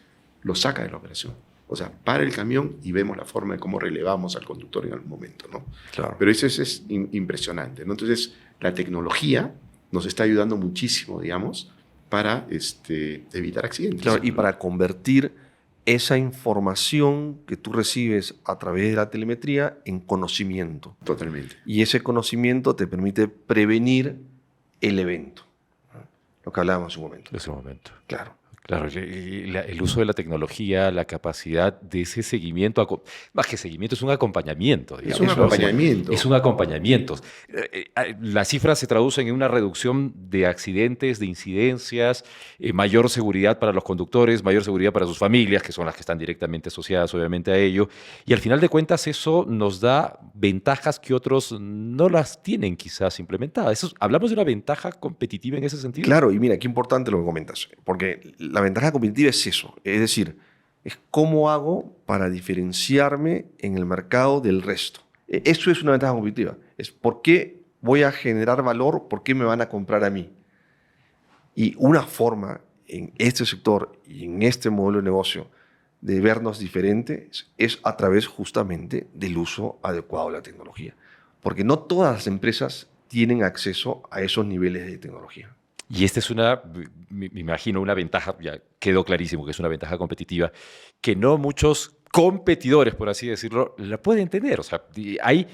lo saca de la operación. O sea, para el camión y vemos la forma de cómo relevamos al conductor en algún momento, ¿no? Claro. Pero eso es impresionante, ¿no? Entonces, la tecnología nos está ayudando muchísimo, digamos, para evitar accidentes. Claro, y para convertir esa información que tú recibes a través de la telemetría en conocimiento. Totalmente. Y ese conocimiento te permite prevenir el evento. Lo que hablábamos en un momento. En ese momento. Claro. Claro, el uso de la tecnología, la capacidad de ese seguimiento, más que seguimiento, es un acompañamiento. Digamos. Es un acompañamiento. Es un acompañamiento. Las cifras se traducen en una reducción de accidentes, de incidencias, mayor seguridad para los conductores, mayor seguridad para sus familias, que son las que están directamente asociadas obviamente a ello. Y al final de cuentas eso nos da ventajas que otros no las tienen quizás implementadas. Hablamos de una ventaja competitiva en ese sentido. Claro, y mira, qué importante lo que comentas, porque la ventaja competitiva es eso, es decir, es cómo hago para diferenciarme en el mercado del resto. Eso es una ventaja competitiva, es por qué voy a generar valor, por qué me van a comprar a mí. Y una forma en este sector y en este modelo de negocio de vernos diferentes es a través justamente del uso adecuado de la tecnología, porque no todas las empresas tienen acceso a esos niveles de tecnología. Y esta es me imagino, una ventaja, ya quedó clarísimo que es una ventaja competitiva, que no muchos competidores, por así decirlo, la pueden tener. O sea, hay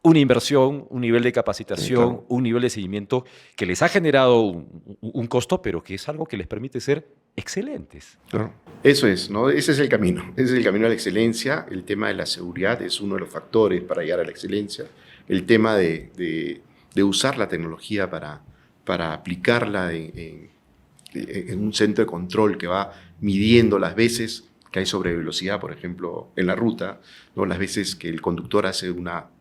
una inversión, un nivel de capacitación, claro, un nivel de seguimiento que les ha generado un costo, pero que es algo que les permite ser excelentes. Claro. Eso es, ¿no? Ese es el camino. Ese es el camino a la excelencia. El tema de la seguridad es uno de los factores para llegar a la excelencia. El tema de usar la tecnología para aplicarla en un centro de control que va midiendo las veces que hay sobrevelocidad, por ejemplo, en la ruta, ¿no? Las veces que el conductor hace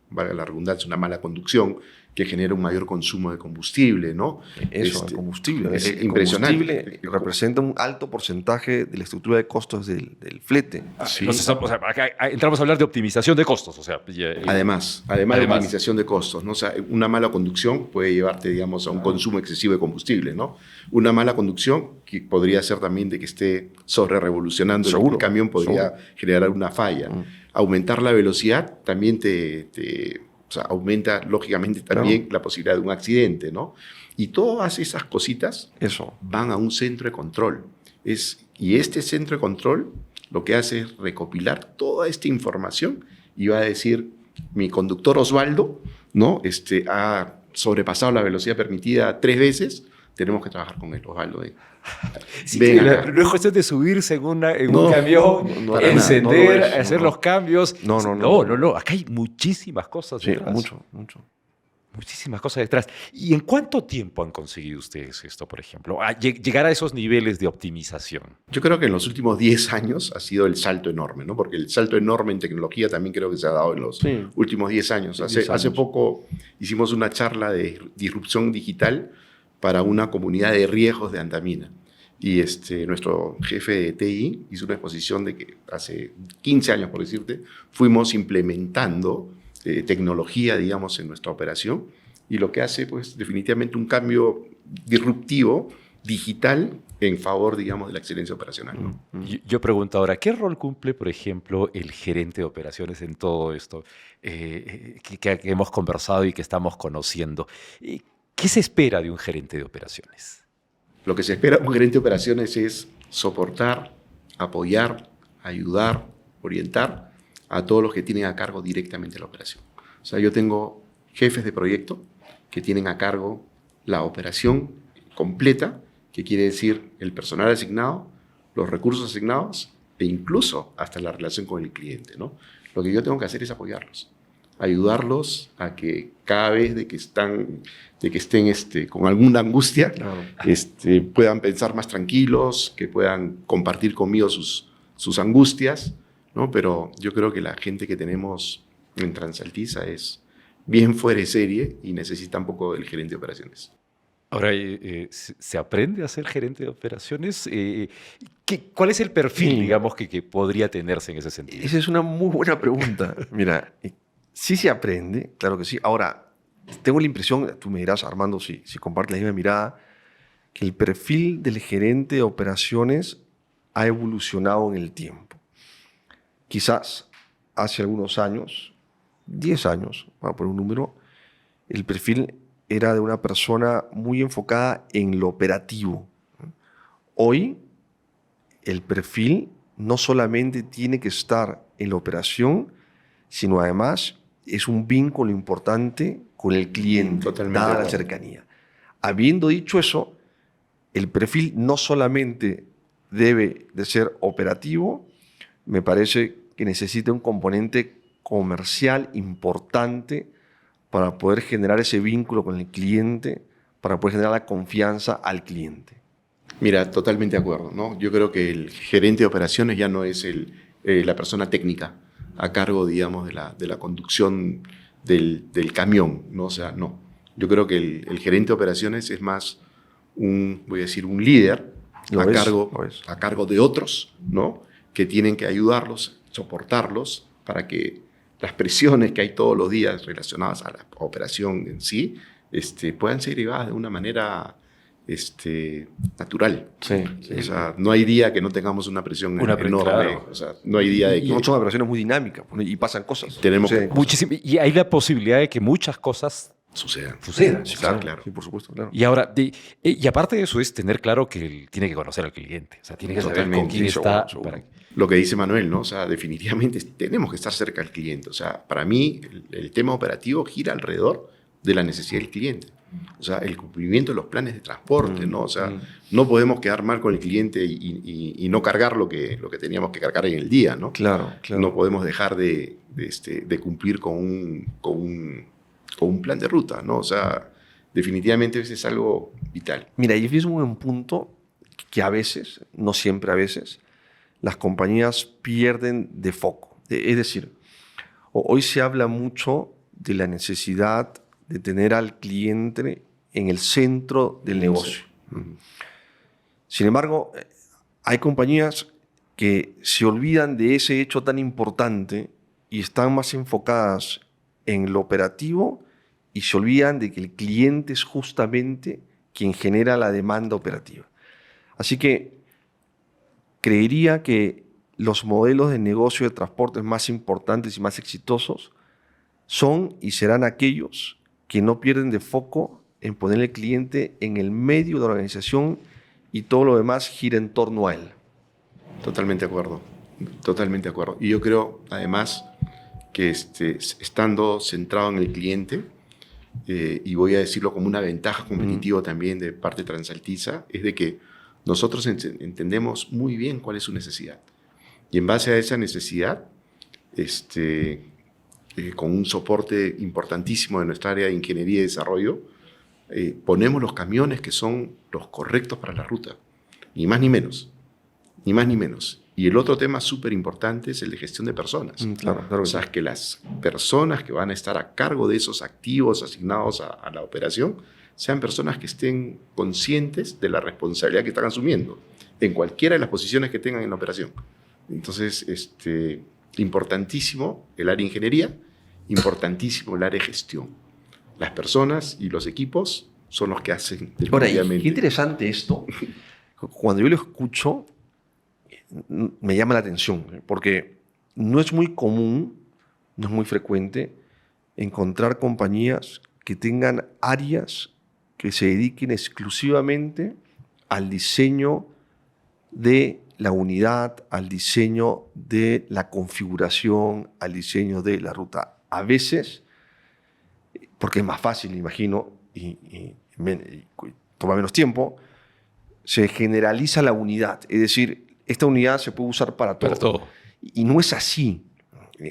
valga la redundancia, una mala conducción, que genera un mayor consumo de combustible, ¿no? Eso, el combustible. Es El impresionante. combustible representa un alto porcentaje de la estructura de costos del flete. Sí. Entonces, o sea, acá entramos a hablar de optimización de costos. O sea, Además de optimización de costos, ¿no? O sea, una mala conducción puede llevarte, digamos, a un consumo excesivo de combustible, ¿no? Una mala conducción que podría ser también de que esté sobre revolucionando el camión, podría generar una falla. Aumentar la velocidad también o sea, aumenta lógicamente también la posibilidad de un accidente, ¿no? Y todas esas cositas van a un centro de control. Y este centro de control lo que hace es recopilar toda esta información y va a decir, mi conductor Osvaldo, ¿no? Ha sobrepasado la velocidad permitida 3 veces, tenemos que trabajar con él, Osvaldo. Sí, no es cuestión de subirse en un camión, encender, hacer los cambios. No. Acá hay muchísimas cosas detrás. Mucho. Muchísimas cosas detrás. ¿Y en cuánto tiempo han conseguido ustedes esto, por ejemplo? Llegar a esos niveles de optimización. Yo creo que en los últimos 10 años ha sido el salto enorme, ¿no? Porque el salto enorme en tecnología también creo que se ha dado en los últimos 10 años. Hace poco hicimos una charla de disrupción digital para una comunidad de riesgos de Antamina. Y nuestro jefe de TI hizo una exposición de que hace 15 años, por decirte, fuimos implementando tecnología, digamos, en nuestra operación, y lo que hace, pues, definitivamente un cambio disruptivo, digital, en favor, digamos, de la excelencia operacional, ¿no? Yo pregunto ahora, ¿qué rol cumple, por ejemplo, el gerente de operaciones en todo esto que hemos conversado y que estamos conociendo? ¿Qué se espera de un gerente de operaciones? Lo que se espera de un gerente de operaciones es soportar, apoyar, ayudar, orientar a todos los que tienen a cargo directamente la operación. O sea, yo tengo jefes de proyecto que tienen a cargo la operación completa, que quiere decir el personal asignado, los recursos asignados e incluso hasta la relación con el cliente, ¿no? Lo que yo tengo que hacer es apoyarlos, ayudarlos a que cada vez de que estén con alguna angustia, puedan pensar más tranquilos, que puedan compartir conmigo sus angustias, ¿no? Pero yo creo que la gente que tenemos en Transaltisa es bien fuera de serie y necesita un poco del gerente de operaciones. Ahora, ¿se aprende a ser gerente de operaciones? ¿Cuál es el perfil, digamos, que podría tenerse en ese sentido? Esa es una muy buena pregunta. Mira, sí se aprende, claro que sí. Ahora, tengo la impresión, tú me dirás, Armando, si compartes la misma mirada, que el perfil del gerente de operaciones ha evolucionado en el tiempo. Quizás hace algunos años, 10 años, voy a poner un número, el perfil era de una persona muy enfocada en lo operativo. Hoy, el perfil no solamente tiene que estar en la operación, sino además es un vínculo importante con el cliente, dada la cercanía. Habiendo dicho eso, el perfil no solamente debe de ser operativo, me parece que necesita un componente comercial importante para poder generar ese vínculo con el cliente, para poder generar la confianza al cliente. Mira, totalmente de acuerdo, ¿no? Yo creo que el gerente de operaciones ya no es la persona técnica a cargo, digamos, de la conducción del camión, ¿no? O sea, no. Yo creo que el gerente de operaciones es más un líder a cargo de otros, ¿no? Que tienen que ayudarlos, soportarlos para que las presiones que hay todos los días relacionadas a la operación en sí puedan ser llevadas de una manera natural. Sí. O sea, no hay día que no tengamos una presión enorme. Claro. O sea, no hay día de que... No, son operaciones muy dinámicas y pasan cosas. Tenemos muchísimo, y hay la posibilidad de que muchas cosas sucedan. Sí, claro. Sí, por supuesto, claro. Y ahora, y aparte de eso es tener claro que él tiene que conocer al cliente. O sea, tiene que saber con quién está. Lo que dice Manuel, ¿no? O sea, definitivamente tenemos que estar cerca del cliente. O sea, para mí el tema operativo gira alrededor de la necesidad del cliente. O sea, el cumplimiento de los planes de transporte, ¿no? O sea, no podemos quedar mal con el cliente y no cargar lo que teníamos que cargar en el día, ¿no? Claro. No podemos dejar de cumplir con un plan de ruta, ¿no? O sea, definitivamente eso es algo vital. Mira, y es un buen punto que a veces, no siempre a veces, las compañías pierden de foco. Es decir, hoy se habla mucho de la necesidad de tener al cliente en el centro del negocio. Sin embargo, hay compañías que se olvidan de ese hecho tan importante y están más enfocadas en lo operativo y se olvidan de que el cliente es justamente quien genera la demanda operativa. Así que creería que los modelos de negocio de transportes más importantes y más exitosos son y serán aquellos que no pierden de foco en poner al cliente en el medio de la organización y todo lo demás gira en torno a él. Totalmente de acuerdo, totalmente de acuerdo. Y yo creo, además, que estando centrado en el cliente, y voy a decirlo como una ventaja competitiva también de parte de Transaltiza, es de que nosotros entendemos muy bien cuál es su necesidad. Y en base a esa necesidad, con un soporte importantísimo de nuestra área de ingeniería y desarrollo, ponemos los camiones que son los correctos para la ruta, ni más ni menos. Ni más ni menos. Y el otro tema súper importante es el de gestión de personas. Claro, O sea, que las personas que van a estar a cargo de esos activos asignados a la operación sean personas que estén conscientes de la responsabilidad que están asumiendo en cualquiera de las posiciones que tengan en la operación. Entonces, importantísimo el área de ingeniería, importantísimo el área de gestión. Las personas y los equipos son los que hacen definitivamente. Qué interesante esto. Cuando yo lo escucho, me llama la atención, porque no es muy común, no es muy frecuente encontrar compañías que tengan áreas que se dediquen exclusivamente al diseño de la unidad, al diseño de la configuración, al diseño de la ruta. A veces, porque es más fácil, imagino, y toma menos tiempo, se generaliza la unidad. Es decir, esta unidad se puede usar para todo. Para todo. Y no es así.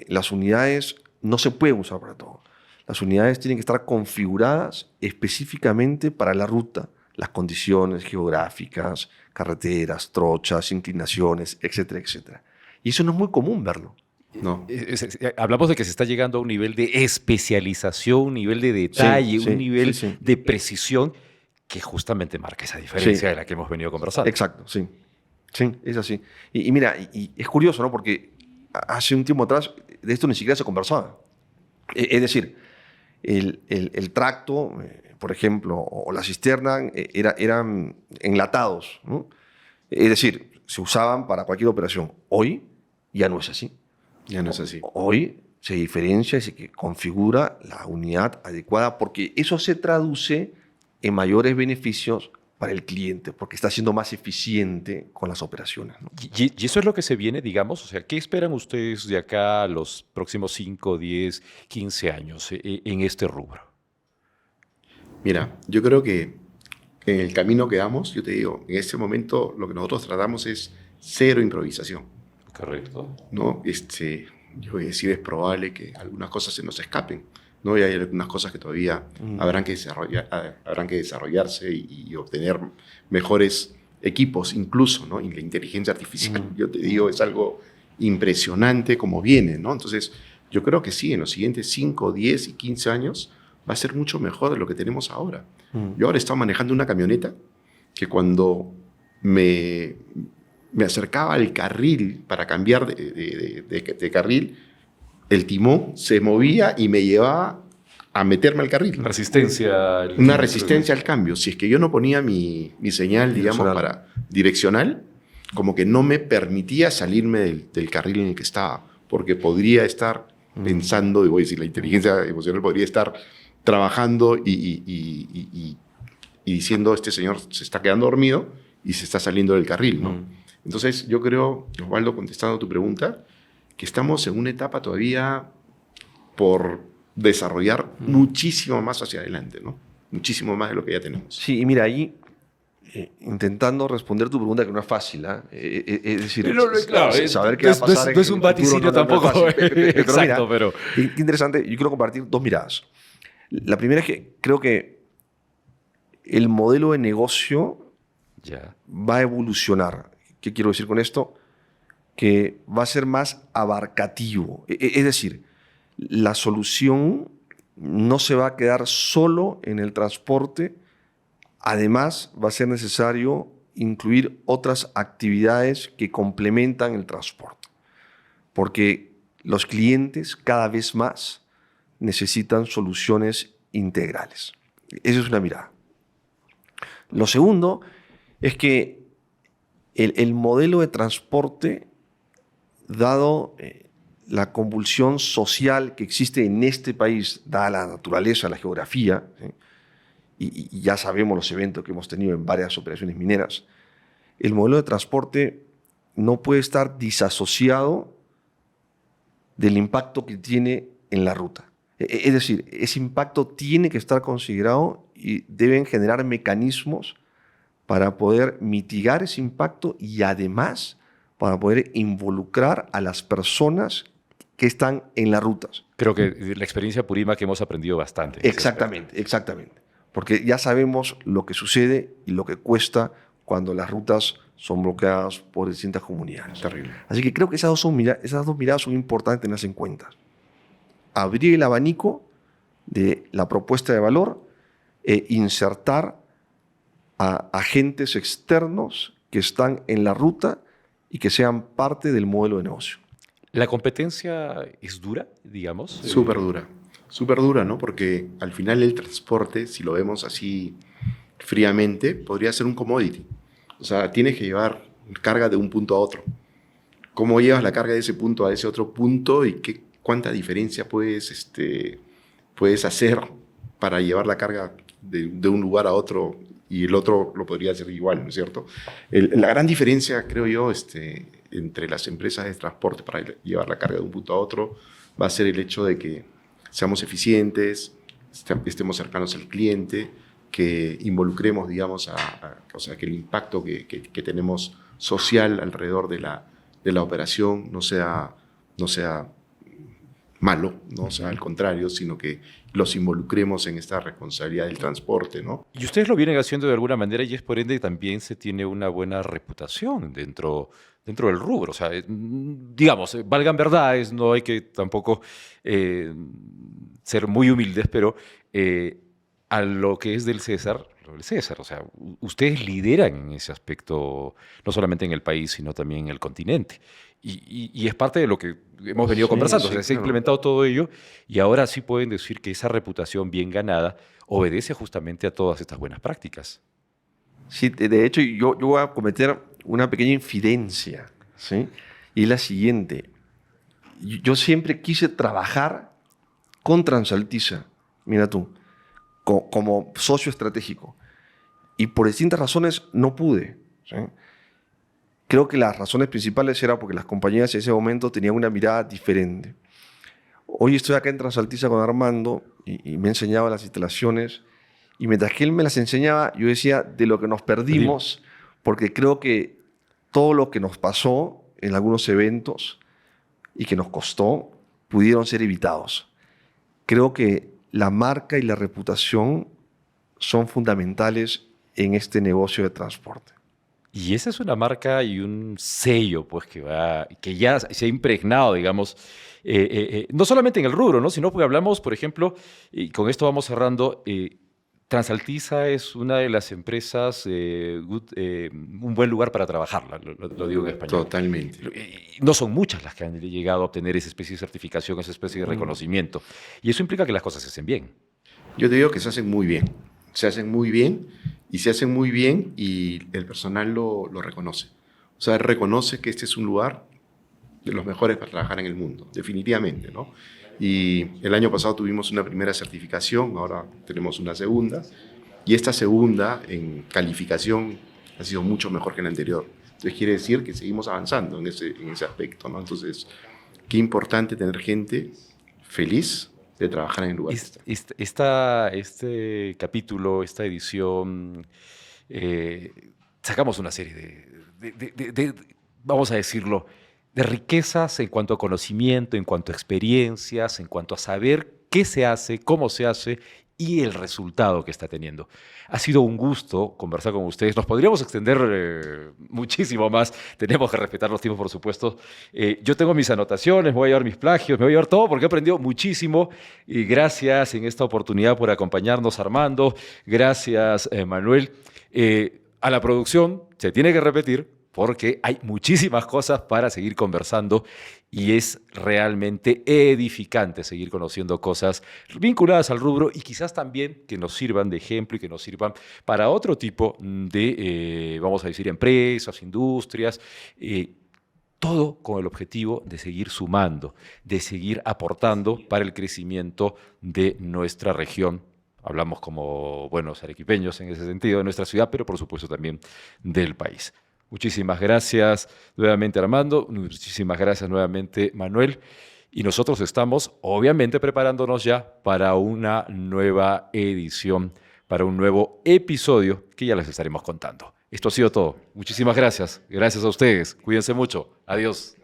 Las unidades no se pueden usar para todo. Las unidades tienen que estar configuradas específicamente para la ruta, las condiciones geográficas, carreteras, trochas, inclinaciones, etcétera, etcétera. Y eso no es muy común verlo. No. Hablamos de que se está llegando a un nivel de especialización, un nivel de detalle, un nivel de precisión que justamente marca esa diferencia de la que hemos venido conversando. Exacto, sí. Sí, es así. Y mira, y es curioso, ¿no? Porque hace un tiempo atrás de esto ni siquiera se conversaba. Es decir, el tracto, por ejemplo, o la cisterna eran enlatados, ¿no? Es decir, se usaban para cualquier operación. Hoy ya no es así. Ya no es así. Hoy se diferencia y se configura la unidad adecuada porque eso se traduce en mayores beneficios para el cliente, porque está siendo más eficiente con las operaciones, ¿no? Y eso es lo que se viene, digamos, o sea, ¿qué esperan ustedes de acá a los próximos 5, 10, 15 años en este rubro? Mira, yo creo que en el camino que damos, yo te digo, en este momento lo que nosotros tratamos es cero improvisación. Correcto. ¿No? Yo voy a decir, es probable que algunas cosas se nos escapen, ¿no? Y hay algunas cosas que todavía habrán que desarrollarse y obtener mejores equipos, incluso, ¿no? Y la inteligencia artificial, yo te digo, es algo impresionante como viene, ¿no? Entonces, yo creo que sí, en los siguientes 5, 10 y 15 años va a ser mucho mejor de lo que tenemos ahora. Yo ahora estaba manejando una camioneta que cuando me acercaba al carril para cambiar de carril, el timón se movía y me llevaba a meterme al carril. Una resistencia al cambio. Si es que yo no ponía mi señal, digamos, para direccional, como que no me permitía salirme del carril en el que estaba, porque podría estar pensando, y voy a decir, la inteligencia emocional podría estar trabajando y diciendo, este señor se está quedando dormido y se está saliendo del carril, ¿no? Entonces, yo creo, Osvaldo, contestando a tu pregunta, que estamos en una etapa todavía por desarrollar muchísimo más hacia adelante, ¿no? Muchísimo más de lo que ya tenemos. Sí, y mira, ahí, intentando responder tu pregunta, que no es fácil, ¿eh? Es decir, saber qué va a pasar no es un vaticinio tampoco. Exacto, pero qué interesante. Yo quiero compartir dos miradas. La primera es que creo que el modelo de negocio va a evolucionar. ¿Qué quiero decir con esto? Que va a ser más abarcativo. Es decir, la solución no se va a quedar solo en el transporte. Además, va a ser necesario incluir otras actividades que complementan el transporte, porque los clientes cada vez más necesitan soluciones integrales. Esa es una mirada. Lo segundo es que el modelo de transporte, dado la convulsión social que existe en este país, dada la naturaleza, la geografía, ¿sí? Y ya sabemos los eventos que hemos tenido en varias operaciones mineras, el modelo de transporte no puede estar disasociado del impacto que tiene en la ruta. Es decir, ese impacto tiene que estar considerado y deben generar mecanismos para poder mitigar ese impacto y además para poder involucrar a las personas que están en las rutas. Creo que de la experiencia Purímac que hemos aprendido bastante. Exactamente, exactamente. Porque ya sabemos lo que sucede y lo que cuesta cuando las rutas son bloqueadas por distintas comunidades. Terrible. Así que creo que esas dos miradas son importantes tenerlas en cuenta. Abrir el abanico de la propuesta de valor e insertar a agentes externos que están en la ruta y que sean parte del modelo de negocio. ¿La competencia es dura, digamos? Súper dura, ¿no? Porque al final el transporte, si lo vemos así fríamente, podría ser un commodity. O sea, tienes que llevar carga de un punto a otro. ¿Cómo llevas la carga de ese punto a ese otro punto y cuánta diferencia puedes hacer para llevar la carga de un lugar a otro y el otro lo podría hacer igual, ¿no es cierto? La gran diferencia, creo yo, entre las empresas de transporte para llevar la carga de un punto a otro va a ser el hecho de que seamos eficientes, estemos cercanos al cliente, que involucremos, digamos, o sea, que el impacto que tenemos social alrededor de la operación no sea malo, ¿no? O sea, al contrario, sino que los involucremos en esta responsabilidad del transporte, ¿no? Y ustedes lo vienen haciendo de alguna manera y es por ende también se tiene una buena reputación dentro del rubro. O sea, digamos, valgan verdades, no hay que tampoco ser muy humildes, pero a lo que es del César, lo del César. O sea, ustedes lideran en ese aspecto, no solamente en el país, sino también en el continente. Y es parte de lo que hemos venido conversando. Sí, O sea, se ha claro. implementado todo ello y ahora sí pueden decir que esa reputación bien ganada obedece justamente a todas estas buenas prácticas. Sí, de hecho, yo voy a cometer una pequeña infidencia, ¿sí? Y es la siguiente. Yo siempre quise trabajar con Transaltisa, mira tú, como socio estratégico. Y por distintas razones no pude, ¿sí? Creo que las razones principales eran porque las compañías en ese momento tenían una mirada diferente. Hoy estoy acá en Transaltisa con Armando y me enseñaba las instalaciones. Y mientras que él me las enseñaba, yo decía de lo que nos perdimos, porque creo que todo lo que nos pasó en algunos eventos y que nos costó, pudieron ser evitados. Creo que la marca y la reputación son fundamentales en este negocio de transporte. Y esa es una marca y un sello, pues, que ya se ha impregnado, digamos, no solamente en el rubro, ¿no? Sino porque hablamos, por ejemplo, y con esto vamos cerrando, Transaltisa es una de las empresas, un buen lugar para trabajarla, lo digo en español. Totalmente. No son muchas las que han llegado a obtener esa especie de certificación, esa especie de reconocimiento. Y eso implica que las cosas se hacen bien. Yo te digo que se hacen muy bien. Se hacen muy bien y el personal lo reconoce. O sea, reconoce que este es un lugar de los mejores para trabajar en el mundo, definitivamente, ¿no? Y el año pasado tuvimos una primera certificación, ahora tenemos una segunda, y esta segunda en calificación ha sido mucho mejor que la anterior. Entonces quiere decir que seguimos avanzando en ese aspecto, ¿no? Entonces, qué importante tener gente feliz de trabajar en el lugar. Este capítulo, esta edición, sacamos una serie vamos a decirlo, de riquezas en cuanto a conocimiento, en cuanto a experiencias, en cuanto a saber qué se hace, cómo se hace y el resultado que está teniendo. Ha sido un gusto conversar con ustedes. Nos podríamos extender muchísimo más. Tenemos que respetar los tiempos, por supuesto. Yo tengo mis anotaciones, me voy a llevar mis plagios, me voy a llevar todo porque he aprendido muchísimo. Y gracias en esta oportunidad por acompañarnos, Armando. Gracias, Manuel. A la producción se tiene que repetir porque hay muchísimas cosas para seguir conversando y es realmente edificante seguir conociendo cosas vinculadas al rubro y quizás también que nos sirvan de ejemplo y que nos sirvan para otro tipo de, vamos a decir, empresas, industrias, todo con el objetivo de seguir sumando, de seguir aportando para el crecimiento de nuestra región. Hablamos como buenos arequipeños en ese sentido de nuestra ciudad, pero por supuesto también del país. Muchísimas gracias nuevamente, Armando. Muchísimas gracias nuevamente, Manuel. Y nosotros estamos, obviamente, preparándonos ya para una nueva edición, para un nuevo episodio que ya les estaremos contando. Esto ha sido todo. Muchísimas gracias. Gracias a ustedes. Cuídense mucho. Adiós.